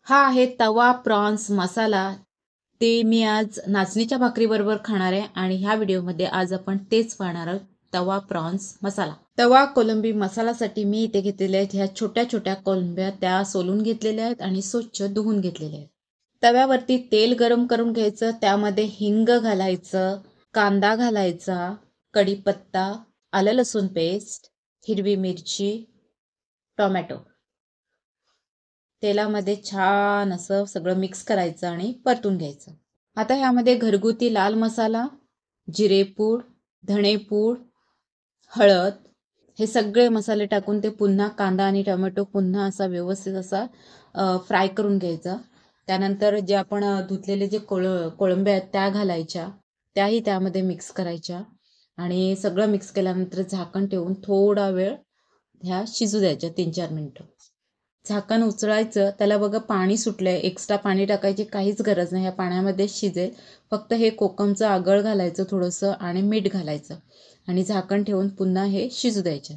हा आहे तवा प्रॉन्स मसाला. ते मी आज नाचणीच्या भाकरीबरोबर खाणार आहे आणि ह्या व्हिडिओमध्ये आज आपण तेच पाहणार आहोत, तवा प्रॉन्स मसाला. तवा कोलंबी मसाल्यासाठी मी इथे घेतलेल्या आहेत ह्या छोट्या छोट्या कोलंब्या. त्या सोलून घेतलेल्या आहेत आणि स्वच्छ धुवून घेतलेल्या आहेत. तव्यावरती तेल गरम करून घ्यायचं, त्यामध्ये हिंग घालायचं, कांदा घालायचा, कढीपत्ता, आलं लसूण पेस्ट, हिरवी मिरची, टोमॅटो. तेलामध्ये छान असं सगळं मिक्स करायचं आणि परतून घ्यायचं. आता ह्यामध्ये घरगुती लाल मसाला, जिरेपूड, धणेपूड, हळद हे सगळे मसाले टाकून ते पुन्हा कांदा आणि टोमॅटो पुन्हा असा व्यवस्थित असा फ्राय करून घ्यायचा. त्यानंतर जे आपण धुतलेले जे कोळंब्या आहेत त्या घालायच्या, त्याही त्यामध्ये मिक्स करायच्या आणि सगळं मिक्स केल्यानंतर झाकण ठेवून थोडा वेळ ह्या शिजू द्यायच्या 3-4 मिनटं. झाकण उचलायचं, त्याला बघा पाणी सुटलंय, एक्स्ट्रा पाणी टाकायची काहीच गरज नाही, ह्या पाण्यामध्ये शिजेल. फक्त हे कोकमचं आगळ घालायचं थोडंसं आणि मीठ घालायचं आणि झाकण ठेवून पुन्हा हे शिजू द्यायचं.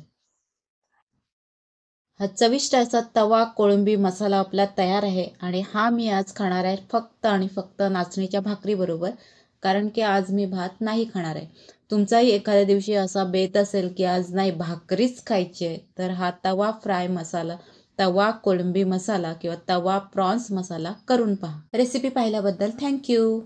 हा चविष्ट असा तवा कोळंबी मसाला आपला तयार आहे आणि हा मी आज खाणार आहे फक्त आणि फक्त नाचणीच्या भाकरीबरोबर, कारण की आज मी भात नाही खाणार आहे. तुमचाही एखाद्या दिवशी असा बेत असेल की आज नाही भाकरीच खायची आहे, तर हा तवा फ्राय मसाला, तवा कोळंबी मसाला किंवा तवा प्रॉन्स मसाला करून पहा. रेसिपी पाहिल्याबद्दल थँक्यू.